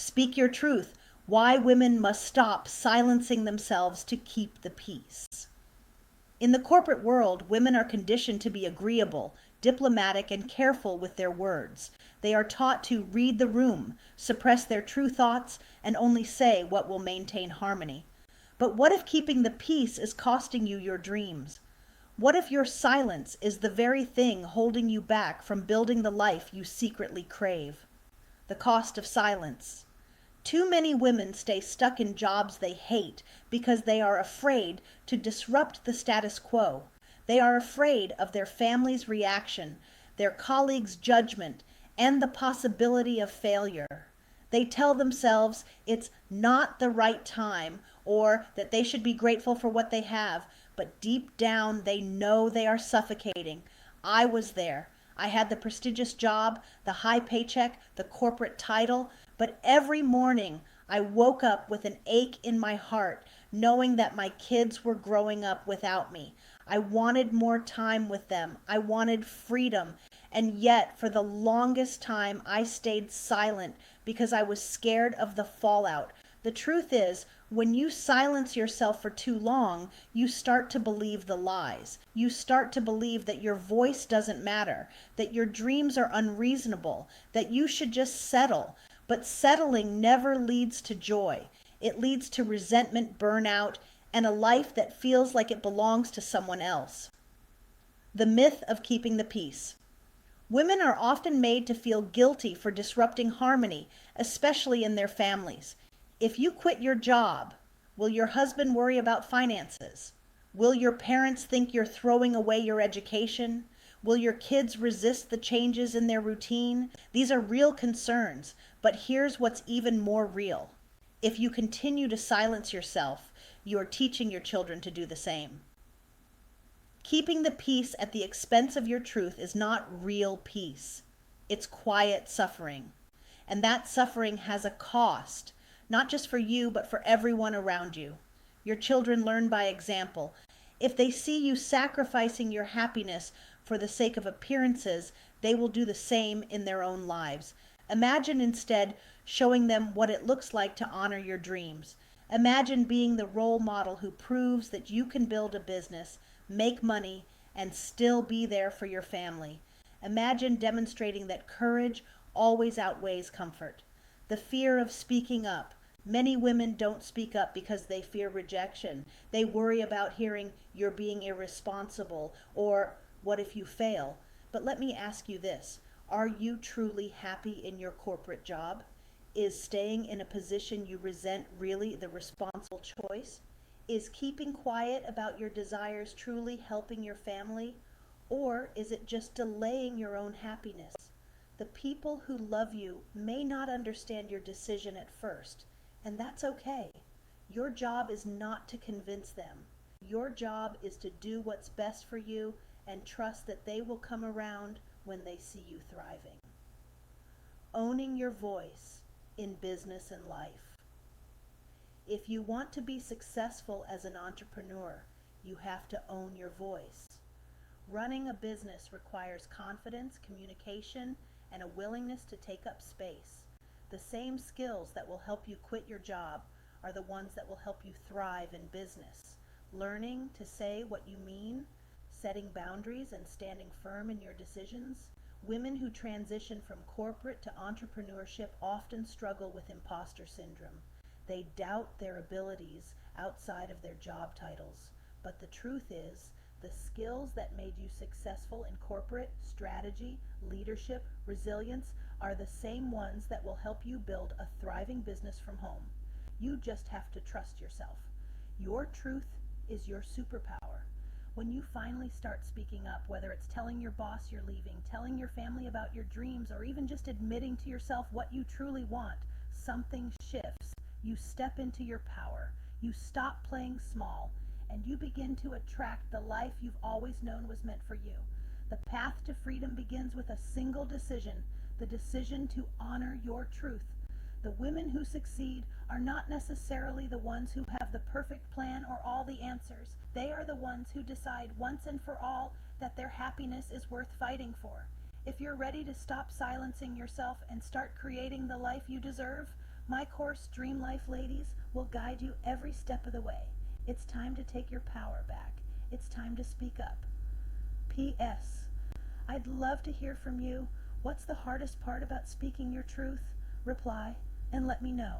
Speak your truth. Why women must stop silencing themselves to keep the peace. In the corporate world, women are conditioned to be agreeable, diplomatic, and careful with their words. They are taught to read the room, suppress their true thoughts, and only say what will maintain harmony. But what if keeping the peace is costing you your dreams? What if your silence is the very thing holding you back from building the life you secretly crave? The cost of silence. Too many women stay stuck in jobs they hate because they are afraid to disrupt the status quo. They are afraid of their family's reaction, their colleagues' judgment, and the possibility of failure. They tell themselves it's not the right time or that they should be grateful for what they have, but deep down they know they are suffocating. I was there. I had the prestigious job, the high paycheck, the corporate title, but every morning I woke up with an ache in my heart, knowing that my kids were growing up without me. I wanted more time with them. I wanted freedom. And yet, for the longest time, I stayed silent because I was scared of the fallout. The truth is, when you silence yourself for too long, you start to believe the lies. You start to believe that your voice doesn't matter, that your dreams are unreasonable, that you should just settle. But settling never leads to joy. It leads to resentment, burnout, and a life that feels like it belongs to someone else. The myth of keeping the peace. Women are often made to feel guilty for disrupting harmony, especially in their families. If you quit your job, will your husband worry about finances? Will your parents think you're throwing away your education? Will your kids resist the changes in their routine? These are real concerns, but here's what's even more real. If you continue to silence yourself, you are teaching your children to do the same. Keeping the peace at the expense of your truth is not real peace. It's quiet suffering. And that suffering has a cost, not just for you, but for everyone around you. Your children learn by example. If they see you sacrificing your happiness for the sake of appearances, they will do the same in their own lives. Imagine instead showing them what it looks like to honor your dreams. Imagine being the role model who proves that you can build a business, make money, and still be there for your family. Imagine demonstrating that courage always outweighs comfort. The fear of speaking up. Many women don't speak up because they fear rejection. They worry about hearing you're being irresponsible or what if you fail. But let me ask you this. Are you truly happy in your corporate job? Is staying in a position you resent really the responsible choice? Is keeping quiet about your desires truly helping your family? Or is it just delaying your own happiness? The people who love you may not understand your decision at first, and that's okay. Your job is not to convince them. Your job is to do what's best for you and trust that they will come around when they see you thriving. Owning your voice in business and life. If you want to be successful as an entrepreneur, you have to own your voice. Running a business requires confidence, communication, and a willingness to take up space. The same skills that will help you quit your job are the ones that will help you thrive in business. Learning to say what you mean, setting boundaries, and standing firm in your decisions. Women who transition from corporate to entrepreneurship often struggle with imposter syndrome. They doubt their abilities outside of their job titles. But the truth is, the skills that made you successful in corporate, strategy, leadership, resilience, are the same ones that will help you build a thriving business from home. You just have to trust yourself. Your truth is your superpower. When you finally start speaking up, whether it's telling your boss you're leaving, telling your family about your dreams, or even just admitting to yourself what you truly want, something shifts. You step into your power. You stop playing small, and you begin to attract the life you've always known was meant for you. The path to freedom begins with a single decision, the decision to honor your truth. The women who succeed are not necessarily the ones who have the perfect plan or all the answers. They are the ones who decide once and for all that their happiness is worth fighting for. If you're ready to stop silencing yourself and start creating the life you deserve, My course, Dream Life Ladies, will guide you every step of the way. It's time to take your power back. It's time to speak up. P.S. I'd love to hear from you. What's the hardest part about speaking your truth? Reply and let me know.